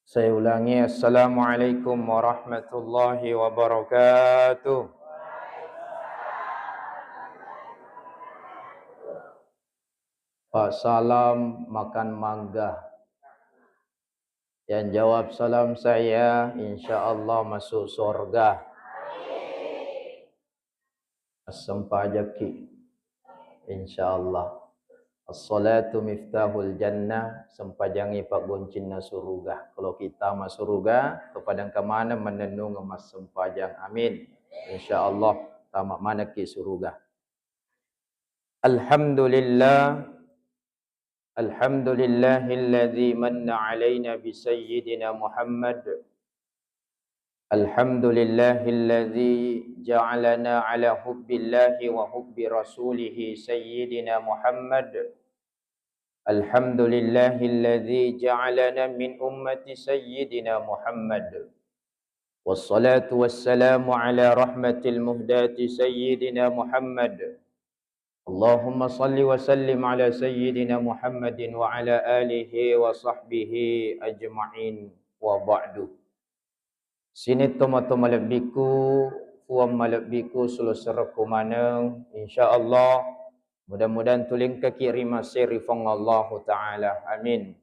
Saya ulangi, Assalamualaikum warahmatullahi wabarakatuh. Pak salam makan mangga. Yang jawab salam saya, insyaAllah masuk surga. As-sampajaki, insyaAllah. As-salatu miftahul jannah, sempajangi pak goncin na surga. Kalau kita masuk surga, kepada kemana menenung emas sempajang. Amin. InsyaAllah tamak mana ki surga. Alhamdulillah. Alhamdulillahilladzi manna alaina bisayyidina Muhammad. Alhamdulillahilladzi ja'alana ala hubbillahi wa hubbi rasulihi sayyidina Muhammad. Alhamdulillahilladzi ja'alana min ummati sayyidina Muhammad. Wassalatu wassalamu ala rahmatil muhdati sayyidina Muhammad. Allahumma salli wa sallim ala sayyidina Muhammadin wa ala alihi wa sahbihi ajma'in wa ba'du. Sini tomato malabbiku, fuam malabbiku sulusaraku manang, insyaAllah. Mudah-mudahan tuling kaki rima siri fong Allah Ta'ala. Amin.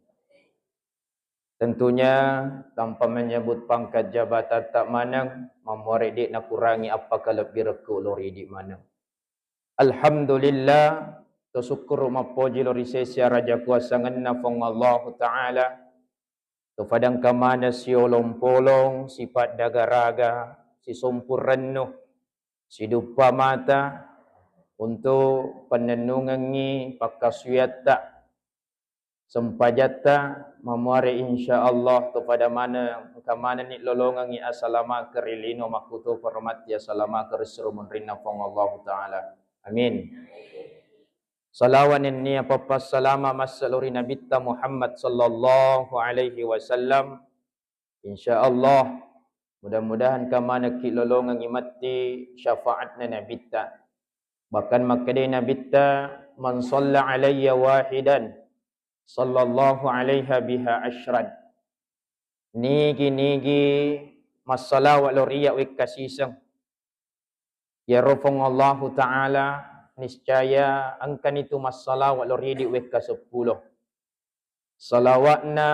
Tentunya tanpa menyebut pangkat jabatan tak manang, memuaridik nak kurangi apa lebih reku lori di manang. Alhamdulillah, tersyukur mapoji lori sesia raja kuasa ngenna fong Allah Ta'ala. Kepadang kamana si olong-polong, sifat daga-raga, si sumpur renuh, si dupa mata, untuk penenungangi pakasuyata, sempajata, memuari insyaAllah kepada mana, kamana ni lolongangi asalama kerilino makutu permati asalama kerisrumun rinna fong Allah Ta'ala. Amin. Salawat ini apa salama masaluri Nabi Muhammad sallallahu alaihi wasallam. Insyaallah mudah-mudahan kamana ki lolongan imati syafaatna Nabi ta. Bahkan makadai Nabi ta man shalla alayya wahidan sallallahu alaiha biha asyran. Nigi masalawat loriya wik kasisang. Ya rofong Allah Ta'ala niscaya angkan itu masalawat loridi weka 10. Salawatna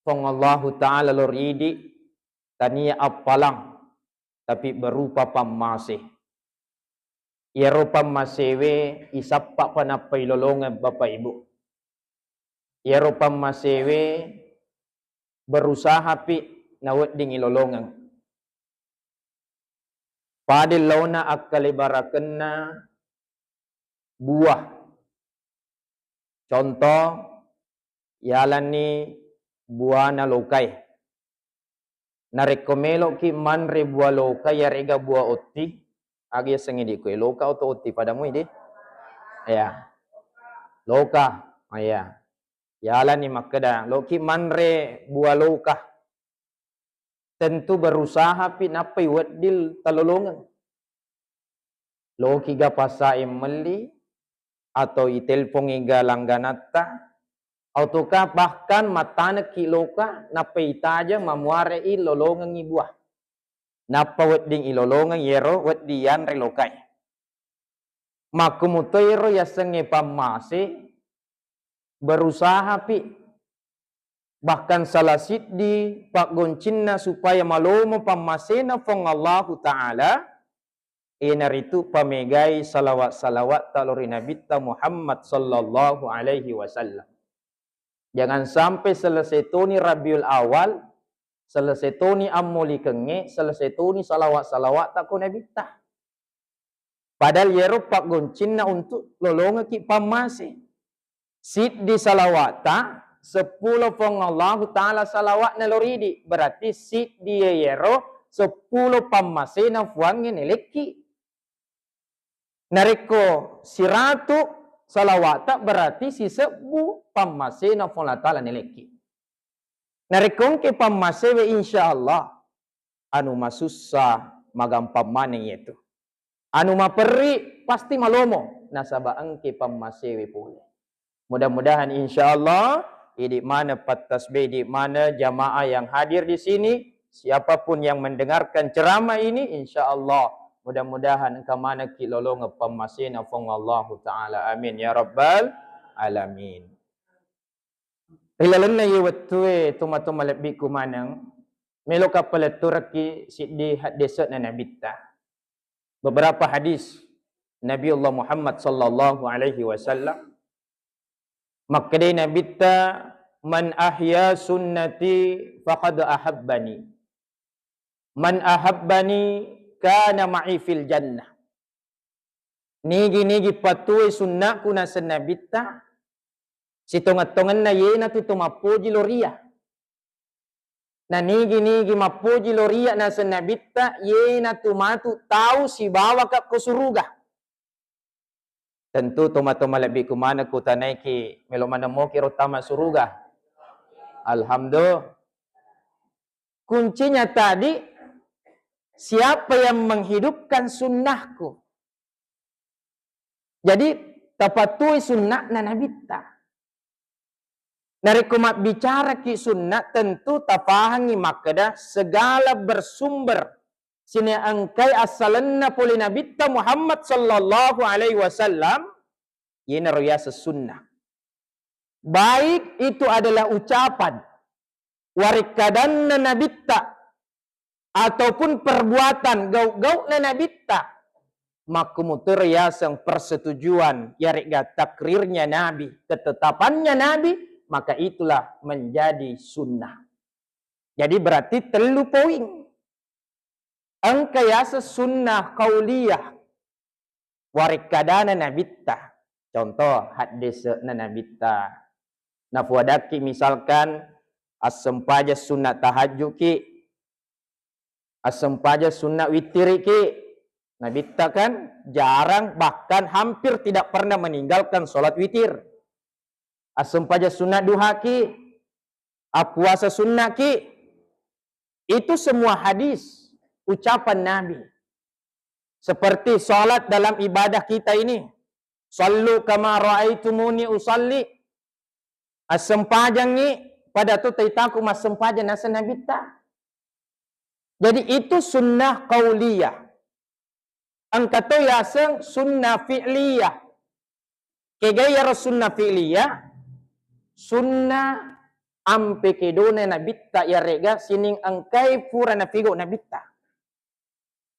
fong Allah Ta'ala loridi tania apalang tapi berupa pamasih. Ya rupa masewe isapak panapai lolongan Bapak Ibu. Ya rupa masewe berusaha pi nawat ding ilolongan. Padil launa akkalibarakenna buah. Contoh, yalan ni buah na lokai. Narekomelo ki manre buah lokai ya rega buah oti. Agi sengidi ko loka atau oti padamu ini. Ya. Loka. Ya. Yalan ni makada. Loki manre buah loka. Tentu berusaha pi napai wadil talolongan. Loki ga pasai meli atau itelpon iga langganata ataukah bahkan matana ki loka napai itaja mamuare i lolongan i buah. Napa wading ilolongan yero wadian re lokai. Makumutoiro yasenge pamase berusaha pi bahkan salah siddi pak goncinna supaya malomo pamasena fong Allah Ta'ala inaritu pamegai salawat-salawat talori Nabi Muhammad sallallahu alaihi wasallam. Jangan sampai selesai tuni Rabiul Awal, selesai tuni amuli kenge, selesai tuni salawat-salawat tak ko Nabi ta. Padahal yero pak goncinna untuk lolonga ki pamase. Siddi salawata 10 fong Allah Ta'ala salawat na loridi. Berarti sit dia yero 10 pamasena fuangin eleki. Nareko 100 salawata berarti si 10 pamasena fong Allah Ta'ala neleki. Narekong ke pamasewe insyaAllah. Anu masussa magampang maning itu. Anu maperi pasti malomo. Nasabaang ke pamasewe pula. Mudah-mudahan insyaAllah di mana patasbih, di mana jamaah yang hadir di sini, siapapun yang mendengarkan ceramah ini, insya-Allah mudah-mudahan engkau mana ki lolong pemasina fong Allah taala. Amin ya rabbal alamin. Ilalan na yiwatwe tuma-tuma lebih kumanang melo ka palaturaki siddi hadisat na nabitta. Beberapa hadis Nabi Allah Muhammad sallallahu alaihi wasallam makdai nabitta man ahya sunnati faqad ahabbani. Man ahabbani kana ma'i fil jannah. Nigi patuhi sunnahku na sa nabitta sitongat-tongan na yena tu tumapuji loria. Na nigi mapuji loria na sa nabitta yena tumatu tahu si bawa ka ke suruga. Tentu tomat-tomat lebih kumana ku tanai ki melo mana mo kiro tama suruga. Alhamdulillah. Kuncinya tadi siapa yang menghidupkan sunnahku. Jadi tapatui sunnah na nabitta. Narikumat bicara ki sunnah tentu tafahangi makada segala bersumber sini angkai asalanna poli nabitta Muhammad sallallahu alaihi wasallam yena royasa sunnah. Baik itu adalah ucapan warikadanna nabitta ataupun perbuatan gau-gau na nabitta makumutur yasang persetujuan yarga takrirnya nabi, ketetapannya nabi, maka itulah menjadi sunnah. Jadi berarti telu poin. Angkayasa sunnah qauliyah warikadana nabitta. Contoh hadis na nabitta. Nafuadaki misalkan asempaja sunnah tahajud ki, asempaja sunnah witir ki. Nabitta kan jarang bahkan hampir tidak pernah meninggalkan sholat witir. Asempaja sunnah duha ki, puasa sunnah ki. Itu semua hadis ucapan Nabi. Seperti salat dalam ibadah kita ini. Sallu kama ra'aitumuni usalli. Asempajang ni pada tu taitaku masempajang nasa nabitta. Jadi itu sunnah qauliyah. Angkato yasang sunnah fi'liyah. Kegaya sunnah fi'liyah. Sunnah ampe kedone nabitta ya rega sining angkai pura na figo nabitta.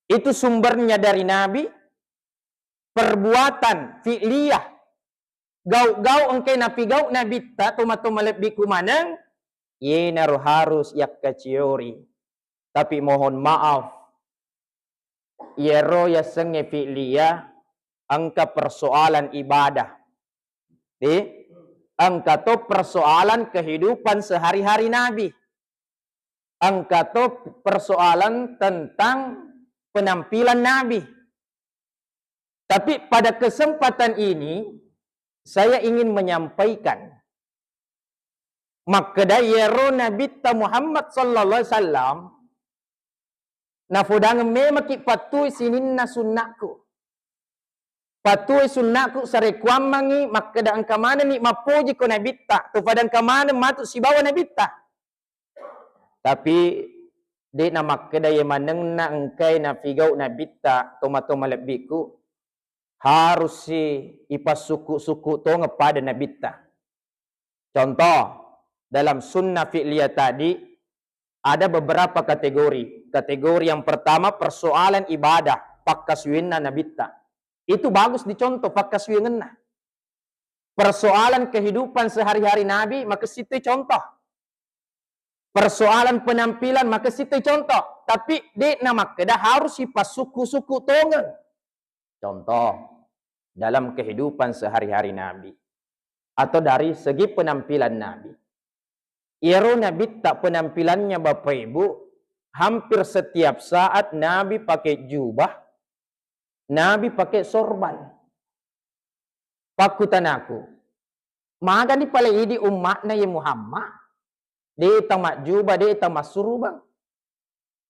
Itu sumbernya dari Nabi. Perbuatan fi'liyah. Gau-gau angkai napigau nabitta tuma-tuma lebih kumanang. Yena harus yakkaciori. Tapi mohon maaf. Yero ya senge fi'liyah. Angka persoalan ibadah. Angka to persoalan kehidupan sehari-hari Nabi. Angka to persoalan tentang penampilan Nabi. Tapi pada kesempatan ini saya ingin menyampaikan makada yero Nabi Muhammad sallallahu alaihi wasallam nafudang memaki patui sinin na sunnahku. Patui sunnahku sarekuam mangi makada angka mana ni mapuji ko nabitta tu padang kamana matu si bawa nabitta. Tapi di na makada yemaneng na angkai na figau nabitta toma-toma lebiku harus si ipasuku-suku to ngepada nabitta. Contoh dalam sunnah fi'liyah tadi ada beberapa kategori. Kategori yang pertama persoalan ibadah pakkaswinna nabitta. Itu bagus dicontoh pakkaswinna. Persoalan kehidupan sehari-hari Nabi maka situ contoh. Persoalan penampilan maka situ contoh. Tapi di nama kedah harus ipasuku-suku tongen. Contoh dalam kehidupan sehari-hari Nabi atau dari segi penampilan Nabi. Iro Nabi tak penampilannya Bapak Ibu hampir setiap saat Nabi pakai jubah, Nabi pakai sorban. Pakutan aku, maka ni pala idi umat na ye Muhammad, dia tamak jubah, dia tamak surubang.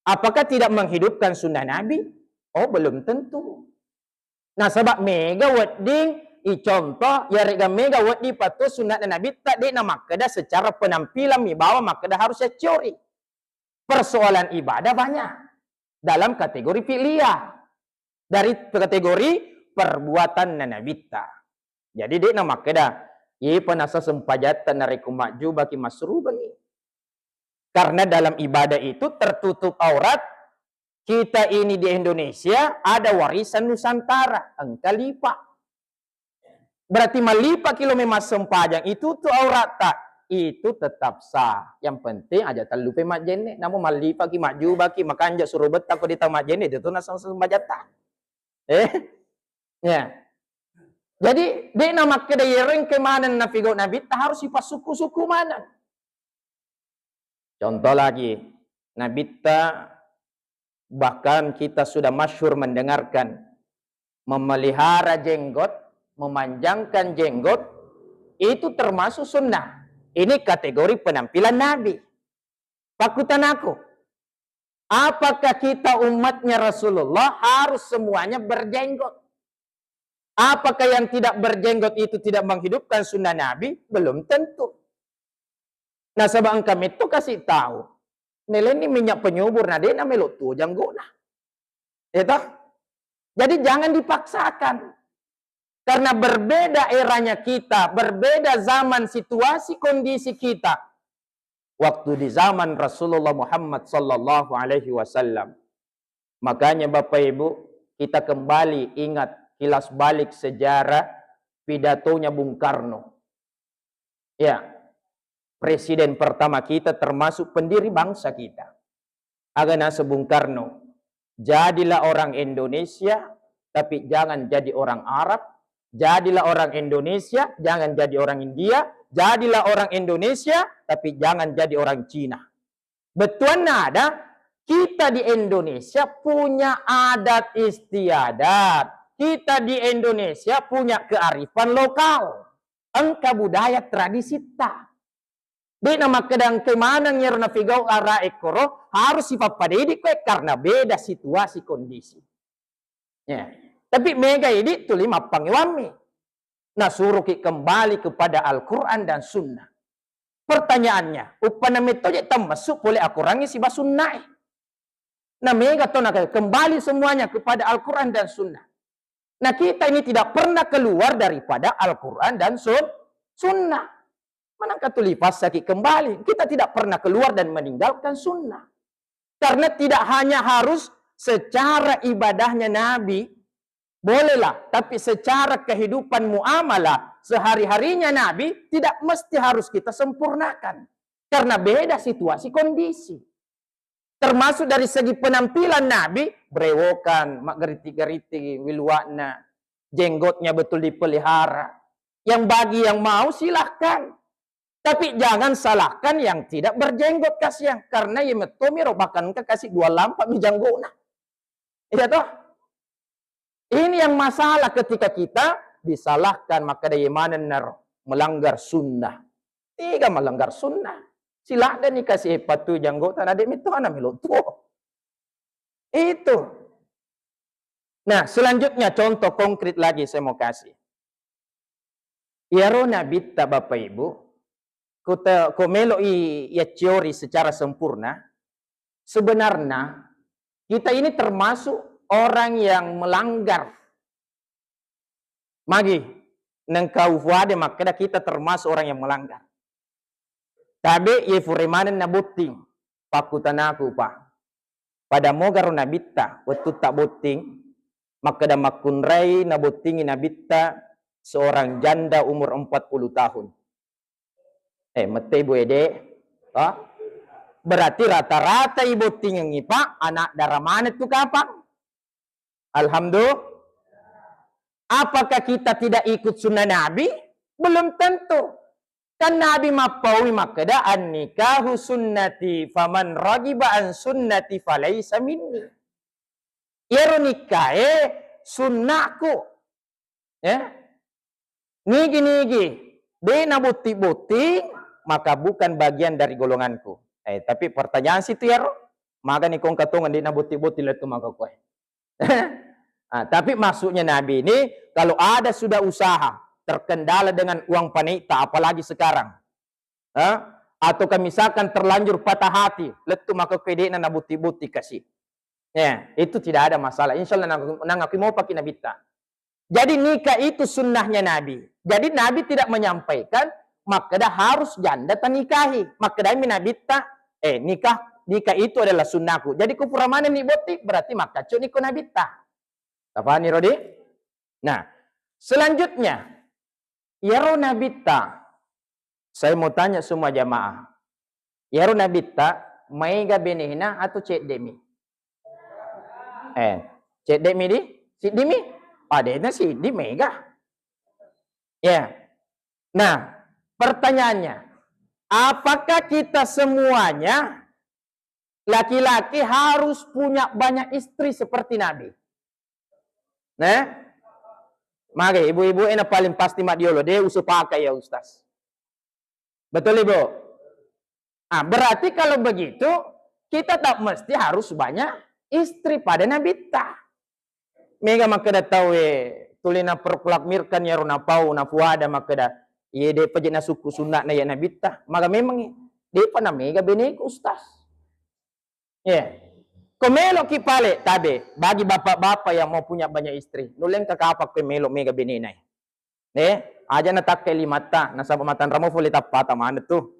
Apakah tidak menghidupkan sunnah Nabi? Oh belum tentu. Nah sebab mega wedding contoh ya rega mega wadi patu sunat Nabi tak de nama kada secara penampilan mi bawa maka harus ya teori. Persoalan ibadah banyak dalam kategori fi'liyah dari kategori perbuatan nanabita. Jadi dia nama kada ye penasa sempajatan nariku maju bagi masru bangi. Karena dalam ibadah itu tertutup aurat. Kita ini di Indonesia ada warisan Nusantara, engkau lipat. Berarti melipat kilometer sempajang itu tuh aurat tak? Itu tetap sah. Yang penting aja tak lupa mak jene. Namun melipat ki maju baki makan aja suruh betak kau ditang mak jene itu nasang sempajatan. Ya. Jadi dia nama kedayering kemana nafigo nabi tak harus sifat suku-suku mana. Contoh lagi, Nabi tak bahkan kita sudah masyhur mendengarkan memelihara jenggot, memanjangkan jenggot itu termasuk sunnah. Ini kategori penampilan Nabi. Pakutan aku, apakah kita umatnya Rasulullah harus semuanya berjenggot? Apakah yang tidak berjenggot itu tidak menghidupkan sunnah Nabi? Belum tentu. Nah, sebab kami itu kasih tahu. Nilai ini minyak penyubur, nah dia melok tuh janggona. Itu. Jadi jangan dipaksakan. Karena berbeda eranya kita, berbeda zaman, situasi, kondisi kita. Waktu di zaman Rasulullah Muhammad sallallahu alaihi wasallam. Makanya Bapak Ibu, kita kembali ingat kilas balik sejarah pidatonya Bung Karno. Ya. Presiden pertama kita termasuk pendiri bangsa kita. Agana Bung Karno. Jadilah orang Indonesia, tapi jangan jadi orang Arab. Jadilah orang Indonesia, jangan jadi orang India. Jadilah orang Indonesia, tapi jangan jadi orang Cina. Betul nada, kita di Indonesia punya adat istiadat. Kita di Indonesia punya kearifan lokal. Engkau budaya tradisi tak. Di nama kedang kemana nyerna figau ara ekoro harus sifat padedi kue karena beda situasi kondisi. Ya. Tapi mega ini tu lima pangiwami. Nah suruh kembali kepada Al-Quran dan Sunnah. Pertanyaannya, upana metode termasuk boleh aku rangi si basunnah. Nah mega tu nak kembali semuanya kepada Al-Quran dan Sunnah. Nah kita ini tidak pernah keluar daripada Al-Quran dan Sunnah. Manakah tulipas sakit kembali. Kita tidak pernah keluar dan meninggalkan sunnah. Karena tidak hanya harus secara ibadahnya Nabi. Bolehlah. Tapi secara kehidupan muamalah. Sehari-harinya Nabi. Tidak mesti harus kita sempurnakan. Karena beda situasi kondisi. Termasuk dari segi penampilan Nabi. Brewokan. Mak geriti-geriti. Wilwana. Jenggotnya betul dipelihara. Yang bagi yang mau silahkan. Tapi jangan salahkan yang tidak berjenggot kasihan. Karena ya metomiro bahkan kasih dua lampak mijanggona. Iya toh? Ini yang masalah ketika kita disalahkan maka daya mana melanggar sunnah. Tiga melanggar sunnah. Silakan nih kasih patu janggotan adik itu anak melotuo. Itu. Nah selanjutnya contoh konkret lagi saya mau kasih. Ya rona bitta Bapak Ibu. Komelo ya teori secara sempurna, sebenarnya kita ini termasuk orang yang melanggar. Magi, nengkau fuade maka kita termasuk orang yang melanggar. Tapi ye furemanen na botting, pakutan aku pa. Pada mogar na bitta, waktu tak botting, maka da makunrai na bottingin na bitta seorang janda umur 40 tahun. Mete ibu ede, berarti rata-rata ibu tinggal ngipa anak darah mana tuh kapan? Alhamdulillah. Apakah kita tidak ikut sunnah Nabi? Belum tentu. Kan Nabi mapawi makada an nikahu sunnati faman ragiba an sunnati falaysa minni. Iro nikahe sunnahku. Ya. Nigi-nigi. Bena buti-buti. Maka bukan bagian dari golonganku. Tapi pertanyaan situ ya, maka nih kong katungan di nabuti-buti letu maka kue. Tapi maksudnya Nabi ini, kalau ada sudah usaha, terkendala dengan uang panita, apalagi sekarang. Atau misalkan terlanjur patah hati, letu maka kedekna na buti-buti kasih. Ya, itu tidak ada masalah. Insya Allah aku mau pakai Nabi tak. Jadi nikah itu sunnahnya Nabi. Jadi Nabi tidak menyampaikan, maka dah harus janda nikahi. Maka dah Nabi tak, nikah itu adalah sunnahku. Jadi kupura mana nih botik, berarti maka cuk niku Nabi tak. Apa nih Rodi? Nah, selanjutnya, Yaro Nabita. Saya mau tanya semua jamaah. Yaro Nabita, maiga benihna atau cek demi? Cek demi di? Si demi? Padahal si di mega. Ya. Nah, pertanyaannya, apakah kita semuanya laki-laki harus punya banyak istri seperti Nabi? Nah, maka ibu-ibu ini paling pasti mak diolo dia usul pakai ya Ustaz. Betul ibu? Berarti kalau begitu kita tak mesti harus banyak istri pada Nabi ta. Mega maka dah tahu tulina perkulak mirkan ya rona pau na fuada maka dah ye de pejena suku sunat na ya Nabi ta. Maka memang dia pana mega benek Ustaz. Ya. Komelo ki pale tabe bagi bapak-bapak yang mau punya banyak istri. Nuleng kakapak komelo mega beninay. Aja na tak kelimata nasa pamatan ramo fuli tapata mana tuh.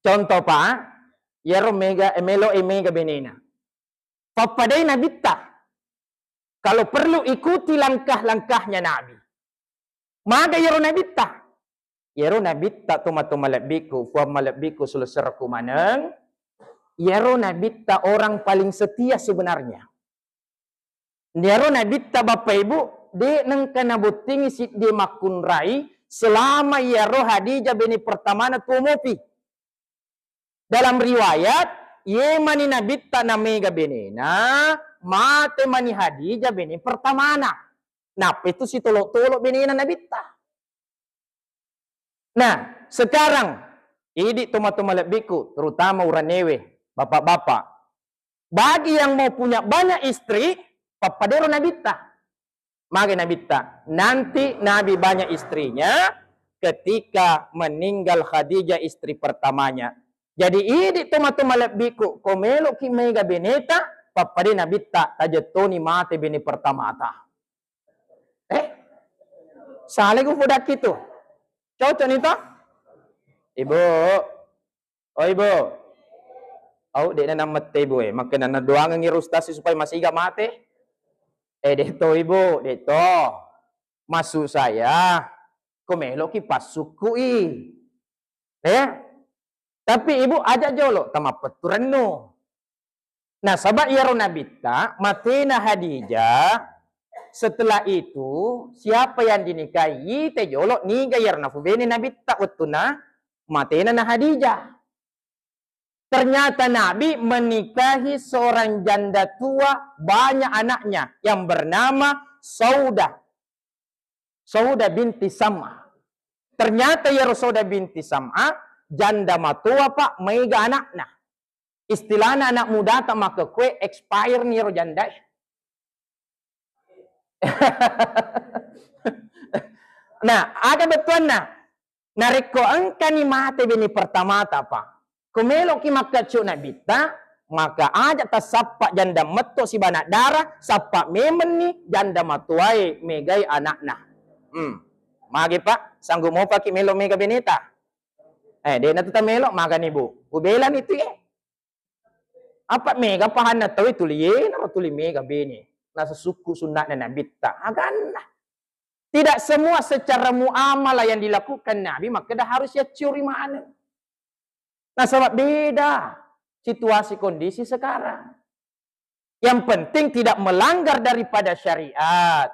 Contoh pa, yero mega melo mega benina. Papadai Nabi ta. Kalau perlu ikuti langkah-langkahnya Nabi. Maka yero Nabi ta. Yero Nabi ta tumatu malabiku, fa malabiku sulusaraku maneng. Yaro Nabita orang paling setia sebenarnya. Yaro Nabita Bapak Ibu, dia nengkana butingi si dia makun rai selama Yaro Hadijah bini pertamana tumopi. Dalam riwayat, ye mani Nabita namega benina, mate mani Hadijah bini pertamana. Nah, itu si tolok-tolok benina Nabita. Nah, sekarang, ini tomat-tomat lebiku, terutama uranewe. Bapak-bapak, bagi yang mau punya banyak istri, papadero Nabita. Maka Nabita, nanti Nabi banyak istrinya ketika meninggal Khadijah istri pertamanya. Jadi ini toma-toma lebiku, komelo ki mega beneta, papadero Nabita, tajetoni mate bini pertama ta. Salah gue fudak itu. Cocok nih toh? Ibu, oh ibu. Dia na mati ibu maka na doangan ngi rustasi supaya masih gak mati. Deto ibu, deto. Masuk saya, komelo ki pasuku Tapi ibu aja jolo tama peturan no. Nah, sahabat yaro Nabita, matina Hadijah. Setelah itu, siapa yang dinikahi te jolo ni gayar na fubeni Nabita utuna matina na Hadijah. Ternyata Nabi menikahi seorang janda tua banyak anaknya yang bernama Saudah. Saudah binti Sam'ah. Ternyata ya Saudah binti Sam'ah janda matua pak mega anaknya. Istilahnya anak muda tak maka kue expire nih janda. Nah, ada betul nah. Nariko engkani mate bini pertama apa? Kumelo ki makacu Nabita, maka aja tasapa janda meto si banak darah, sapa memen ni janda matuai megai anakna. Magi pak, sanggup mau pakai melo mega beneta. Dia natuta melo maga nih bu. Ubelan itu Apa mega pahan na tahu itu liye, naro tuli mega beni. Nasa suku sunatnya Nabita. Agan lah. Tidak semua secara muamalah yang dilakukan Nabi, maka dah harus ya curi mana. Nah, sebab beda situasi kondisi sekarang. Yang penting tidak melanggar daripada syariat.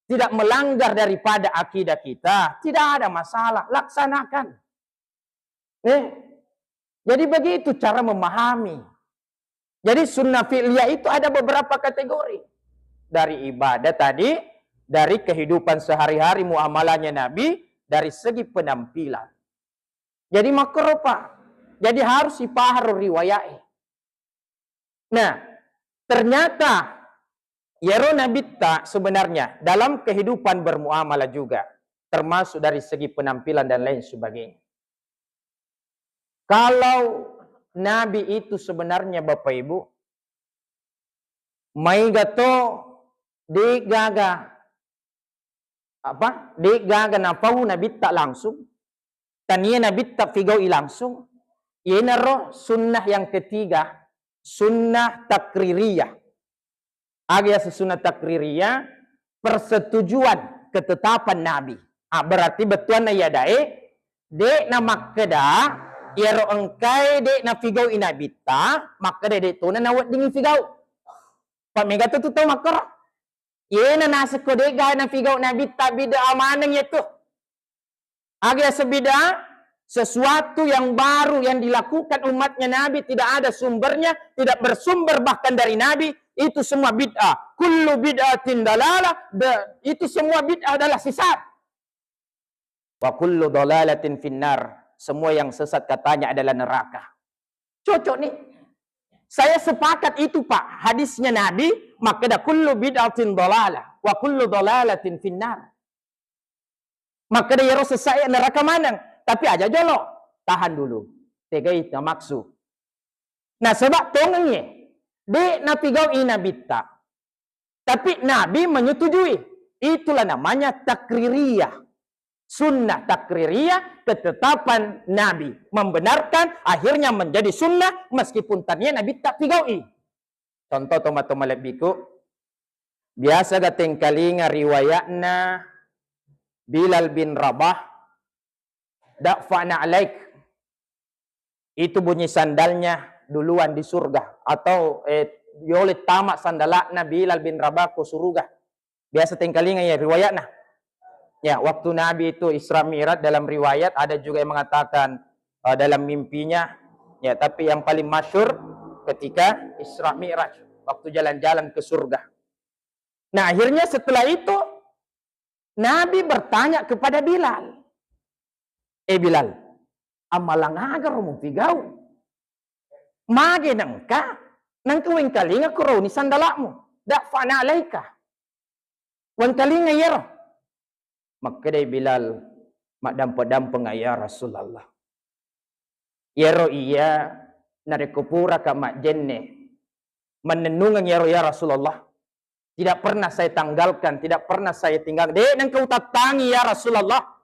Tidak melanggar daripada akidah kita. Tidak ada masalah. Laksanakan. Jadi begitu cara memahami. Jadi sunnah fi'liyah itu ada beberapa kategori. Dari ibadah tadi, dari kehidupan sehari-hari muamalahnya Nabi, dari segi penampilan. Jadi makruh Pak. Jadi harus dipahami riwayat. Nah, ternyata Yero nabitta sebenarnya dalam kehidupan bermuamalah juga, termasuk dari segi penampilan dan lain sebagainya. Kalau Nabi itu sebenarnya Bapak Ibu, may gato di gaga di gaga na pau nabitta langsung, tania nabitta figaw langsung. Yenaro sunnah yang ketiga, sunnah takririyah. Agya sunnah takririyah, persetujuan ketetapan Nabi. Berarti betuan na yadae, de na makeda, yero engkai de na figaw inabita, makeda de to na nawat dingin figaw. Pamega to tahu makar. Yena nasa ko de gaya na figaw nabita bida amanang ito. Agya sebida, sesuatu yang baru yang dilakukan umatnya Nabi tidak ada sumbernya, tidak bersumber bahkan dari Nabi, itu semua bid'ah. Kullu bid'atin dalalah, itu semua bid'ah adalah sesat. Wa kullu dalalatin finnar, semua yang sesat katanya adalah neraka. Cocok nih. Saya sepakat itu Pak, hadisnya Nabi, maka da kullu bid'atin dalalah wa kullu dalalatin finnar. Maka da yaro sesat neraka manang. Tapi aja jolo, tahan dulu. Tegai na maksud. Nah sebab tongengnya, di napigaw inabita. Tapi Nabi menyetujui. Itulah namanya takririyah. Sunnah takririyah, ketetapan Nabi. Membenarkan, akhirnya menjadi sunnah, meskipun tadinya Nabi tak pigawi. Contoh toma-toma lebiku. Biasa gateng kalinga riwayatna Bilal bin Rabah. Da'fa'na alaik. Itu bunyi sandalnya duluan di surga. Atau yolet tamak sandalakna Bilal bin Rabah ke surga. Biasa tingkalingan ya riwayatna. Ya, waktu Nabi itu Isra Mi'raj dalam riwayat ada juga yang mengatakan dalam mimpinya. Ya, tapi yang paling masyhur ketika Isra Mi'raj, waktu jalan-jalan ke surga. Nah, akhirnya setelah itu Nabi bertanya kepada Bilal. Bilal, amalang agar mo pigaw. Mage nangka, nang kuwing kalinga kuro ni sandalakmo. Da'fa'na alayka. Wan kalinga yero. Magkaday Bilal, madampa-dampa nga ya Rasulullah. Yero iya, narekupura ka majenne. Menenungan yero ya Rasulullah. Tidak pernah saya tanggalkan, tidak pernah saya tinggal. De nang kau tatangi ya Rasulullah.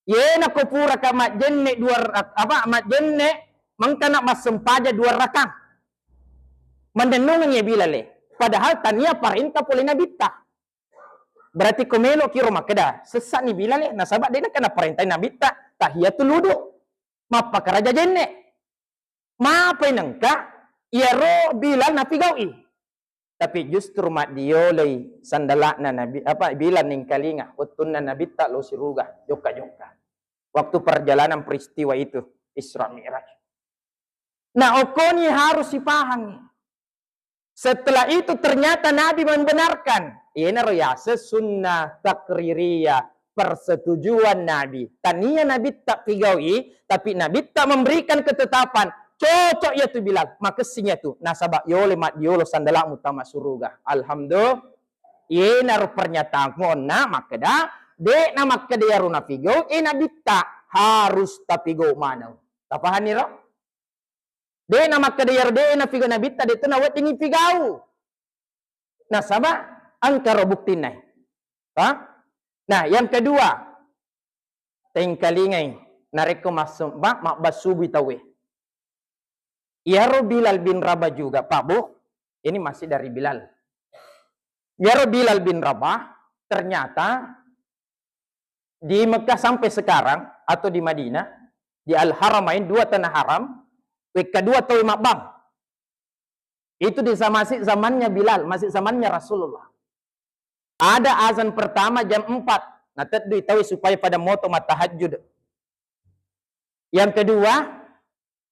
Yena ko pura ka majenne majenne mangkana masempaja 2 rakang. Mendenungan ya Bilal. Padahal tania perintah pulih nabita. Berarti komelo kiro makeda. Sesat ni Bilal. Nasabak dia kena perintah nabita. Tahiyatul wudu. Mapa karaja jenne. Mapa nangka. Yaro Bilal napigawi. Tapi justru mak diolay sandalakna Nabi Bilal ning kalinga. Utunna nabita lo siruga. Joka-joka. Waktu perjalanan peristiwa itu Isra Mi'raj. Nah, okoni harus dipahami. Setelah itu ternyata Nabi membenarkan. Ini royase sunnah takririyah, persetujuan Nabi. Tania Nabi tak pigawi, tapi Nabi tak memberikan ketetapan. Cocok ya tu Bilal. Makasinya tu nasabak yole mat yolo sandalak mutama suruga. Alhamdulillah. Ini pernyataan mo na makeda. De na makadaya ro na pigaw, nabita harus tapigaw manaw. Tapahan niro? De na makadaya ro de na pigaw nabita dito na wat ingin pigaw. Nasaba ang karobuktin na. Ha? Nah, yang kedua, tingkalingay nareko masumba makbasubi tawe. Yaro Bilal bin Rabah juga, Pak Bu. Ini masih dari Bilal. Yaro Bilal bin Rabah ternyata di Mekah sampai sekarang atau di Madinah, di Al-Haramain 2 tanah haram, kedua tahu makbang. Itu masih zamannya Bilal, masih zamannya Rasulullah. Ada azan pertama jam 4. Nah, tadi tahu supaya pada moto matahajud. Yang kedua,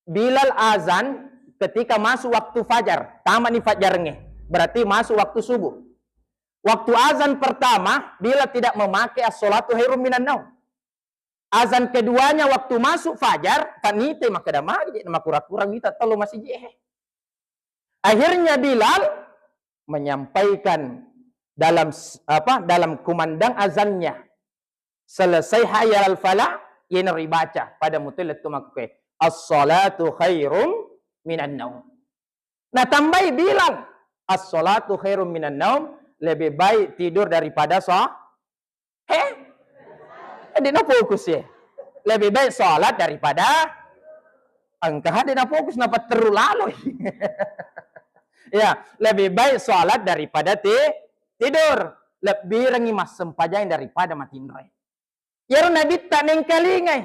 Bilal azan ketika masuk waktu fajar, tamat nih fajarnya. Berarti masuk waktu subuh. Waktu azan pertama, Bilal tidak memakai as-salatu khairum minan naum. Azan keduanya waktu masuk fajar, tanite maka damai, nama kurang-kurang kita telu masih jehe. Akhirnya Bilal menyampaikan dalam kumandang azannya. Selesai hayal al-falah, ia nari baca pada mutilat tumakwe. As-salatu khairum minan naum. Nah tambahi bilang, as-salatu khairum minan naum, lebih baik tidur daripada dia nak fokus ya. Lebih baik salat daripada engkau dia nak fokus napa terlalu. Ya, lebih baik salat daripada tidur. Lebih rengi mas sempajang daripada mati nrai. Ya Nabi tak nengkalingai.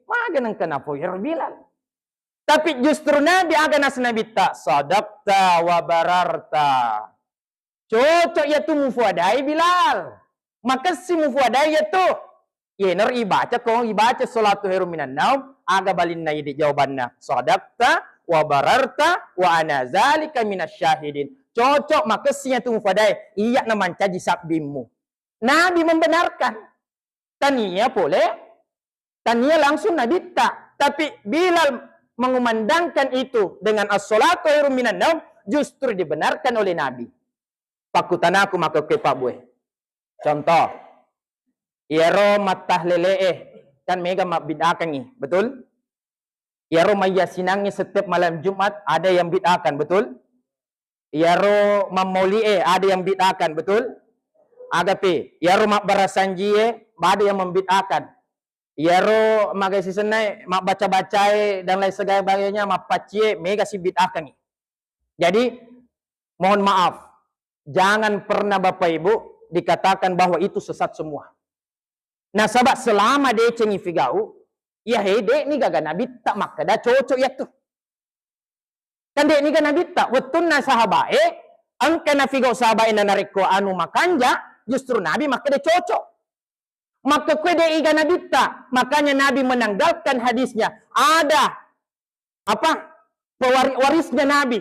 Maga nang kenapa ya Bilal. Tapi justru Nabi aga nas Nabi tak sadaqta wa bararta. Cocok ya tu mufuadai Bilal. Maka si mufuadai ya tu. Ya ner ibaca kong ibaca salatu khairum minan naum aga balin na di jawabannya. Sadaqta wa bararta wa ana zalika minasyahidin. Cocok maka si ya tu mufuadai. Iya na mancaji sabbimu. Nabi membenarkan. Tania boleh. Tania langsung Nabi tak. Tapi Bilal mengumandangkan itu dengan as-salatu khairum minan naum justru dibenarkan oleh Nabi. Pakutan aku maka ke Pak Boy. Contoh. Iaro matah lelee kan mega mak bid'akan nih, betul? Iaro mayasinangi setiap malam Jumat ada yang bid'akan, betul? Iaro mamaulie ada yang bid'akan, betul? Agape, iaro mak barasanjie ada yang membid'akan. Iaro magasi senai mak baca-bacai dan lain sebagainya mak pacie mega si bid'akan nih. Jadi mohon maaf, jangan pernah Bapak Ibu dikatakan bahwa itu sesat semua. Nah sahabat selama dia cengi figau, ya dek ni gaga Nabi tak maka dah cocok ya tu. Kan dek ni gaga Nabi tak, wetun na sahabat angka na figau sahabat ina nariko anu makanja, justru Nabi maka dia cocok. Maka kue dek iga Nabi tak, makanya Nabi menanggalkan hadisnya. Ada warisnya Nabi.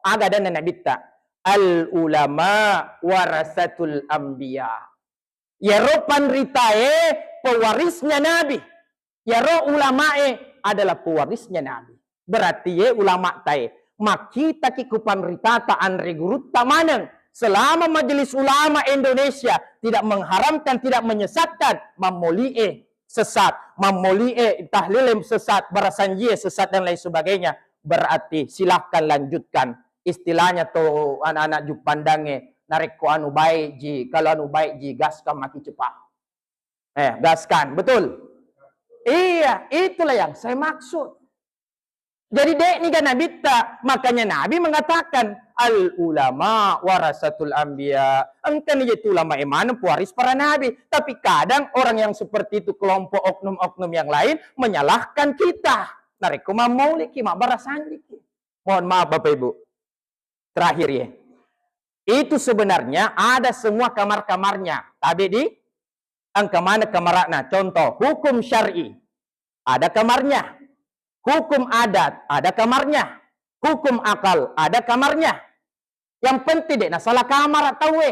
Ada dan Nabi tak. Al ulama warasatul anbiya. Ya roh panritae pewarisnya Nabi. Ya roh ulamae adalah pewarisnya Nabi. Berarti ulama tae. Maki taki kupanritata anre guru tamaneng. Selama majelis ulama Indonesia tidak mengharamkan, tidak menyesatkan, mamulie sesat, mamulie tahlil sesat, barasanjie sesat dan lain sebagainya. Berarti silahkan lanjutkan. Istilahnya to anak-anak juk pandange. Narik ko anu baik ji, kalau anu baik ji gaskan maki cepat. Gaskan, betul? Iya, itulah yang saya maksud. Jadi dek ni kan Nabi tak, makanya Nabi mengatakan al ulama warasatul anbiya. Engkau ni itu ulama iman pewaris para nabi. Tapi kadang orang yang seperti itu kelompok oknum-oknum yang lain menyalahkan kita. Narik ko mauliki, mak barasanji. Mohon maaf Bapak Ibu. Terakhir ya. Itu sebenarnya ada semua kamar-kamarnya. Tapi di angka mana kamarnya? Contoh, hukum syar'i. Ada kamarnya. Hukum adat. Ada kamarnya. Hukum akal. Ada kamarnya. Yang penting deh, nah salah kamar atau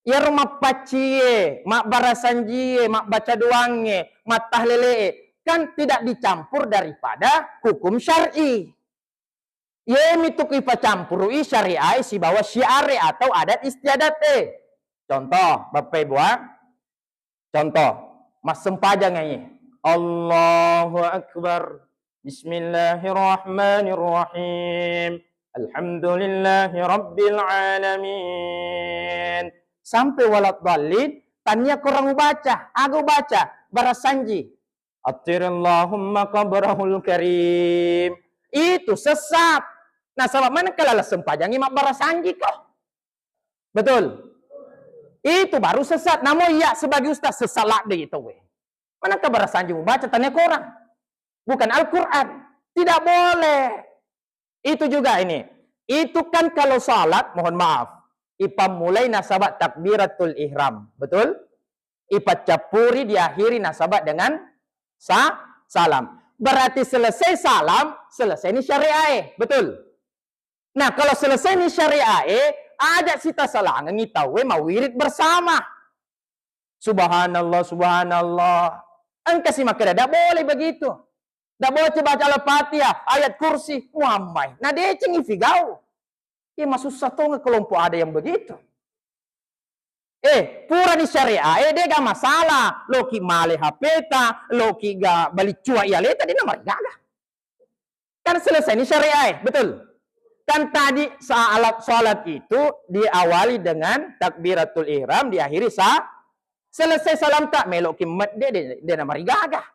ya rumah pacie, mak barasanjie, mak baca doange, mak tahlele. Kan tidak dicampur daripada hukum syar'i. Ye mituk ipa campurui syariah si bawa syiare atau adat istiadat Contoh, Bapak Ibu, contoh, mas sempajang ini. Allahu Akbar. Bismillahirrahmanirrahim. Alhamdulillahi Rabbil Alamin. Sampai walat dalid, tanya kurang baca, aku baca, barasanji. Atirillahumma qabrahul karim. Itu sesat. Nah, sahabat mana kalau sempajangi mak barasanji kok? Betul. Itu baru sesat. Namun iya sebagai ustaz sesalah deh itu. Manakah barasanji membaca tanya korang? Bukan Al-Quran. Tidak boleh. Itu juga ini. Itu kan kalau salat, mohon maaf. Ipa mulai nasabat takbiratul ihram. Betul? Ipa capuri diakhiri nasabat dengan salam. Berarti selesai salam, selesai ini syariah. Betul? Nah, kalau selesai ini syariah, ada sita salah ngitawe mau wirid bersama. Subhanallah, subhanallah. Engkau sih maka tidak boleh begitu. Tidak boleh baca Al-Fatihah, ayat kursi, Muhammad. Nah, dia cengi figau. Ya masuk satu kelompok ada yang begitu. Pura di syariah, dia gak masalah. Loki male hapeta, loki gak balik cua iya leta, dia namanya gagah. Kan selesai ini syariah, betul. Kan tadi salat itu diawali dengan takbiratul ihram, diakhiri selesai salam tak meloki mat dia namanya gagah.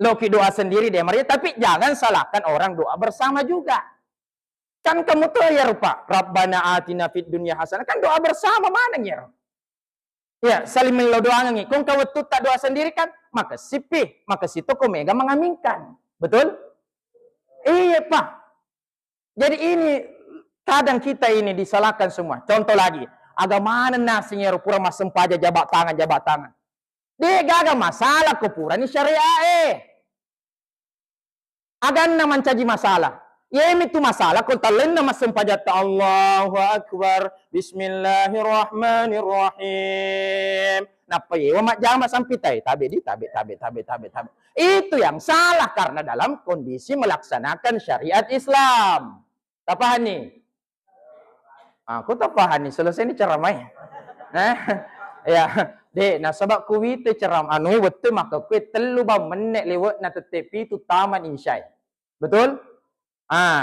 Loki doa sendiri dia mari, tapi jangan salahkan orang doa bersama juga. Kan kamu tuh ya rupa, Rabbana atina fid dunya hasanah, kan doa bersama mana ya? Ya, saling doa ngi. Kung kau tuh tak doa sendiri kan, maka sipi, maka situ kau mega mengaminkan. Betul? Iya, Pak. Jadi ini kadang kita ini disalahkan semua. Contoh lagi, agama nasinya pura masem paja jabat tangan. Dia gak masalah kau pura ini syariah Agan naman caji masalah. Ya itu masalah kau talen nama sempajat Allahu Akbar Bismillahirrahmanirrahim. Napa ya mak jama sampitai tabe. Itu yang salah karena dalam kondisi melaksanakan syariat Islam. Tak paham nih? Aku tak paham nih. Selesai ini ceramah. Ya, nah sebab kuwi te ceramah anu betul maka kuwi telu ba menit lewat na tetepi tu taman insyai. Betul?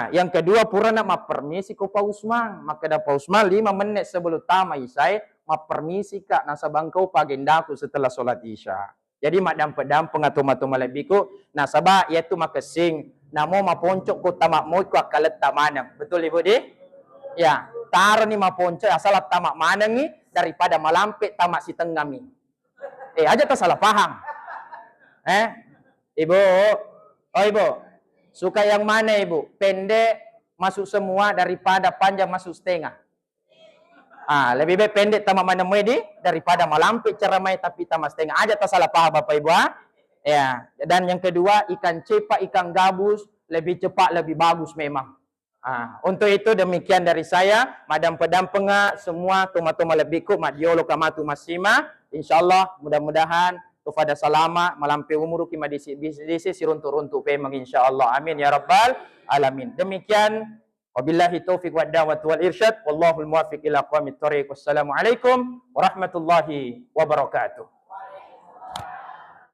Yang kedua pura nak permisi ko Pak Usman, maka dah Pak Usman 5 menit sebelum tamat isya, permisi kak nasa bangkau pagendaku setelah solat isya. Jadi mak dampedam pengatum-atum malabiku, nasabah iaitu makasing, namo maponcok ko tamak mo ko akalat tamanang. Betul Ibu di? Ya, taruh ni maponcok asal tamak manang ni daripada malampik tamak si tenggami. Aja tak salah paham. Ibu, Ibu. Suka yang mana Ibu? Pendek masuk semua daripada panjang masuk setengah. Lebih baik pendek tamak mana mudi daripada malampik ceramai tapi tamak setengah. Aja tak salah paham Bapak Ibu. Ya. Dan yang kedua ikan cepak, ikan gabus lebih cepat lebih bagus memang. Untuk itu demikian dari saya. Madam pedam penga semua tuma-tuma lebih ku madiolo kamatu masima. Insyaallah mudah-mudahan kepada salama malampi umur kima disi siruntu-runtu pemang insyaallah amin ya rabbal alamin. Demikian wabillahi taufiq wad da'wat wal irsyad wallahul muwaffiq ila aqwamit thoriq. Wassalamualaikum warahmatullahi wabarakatuh.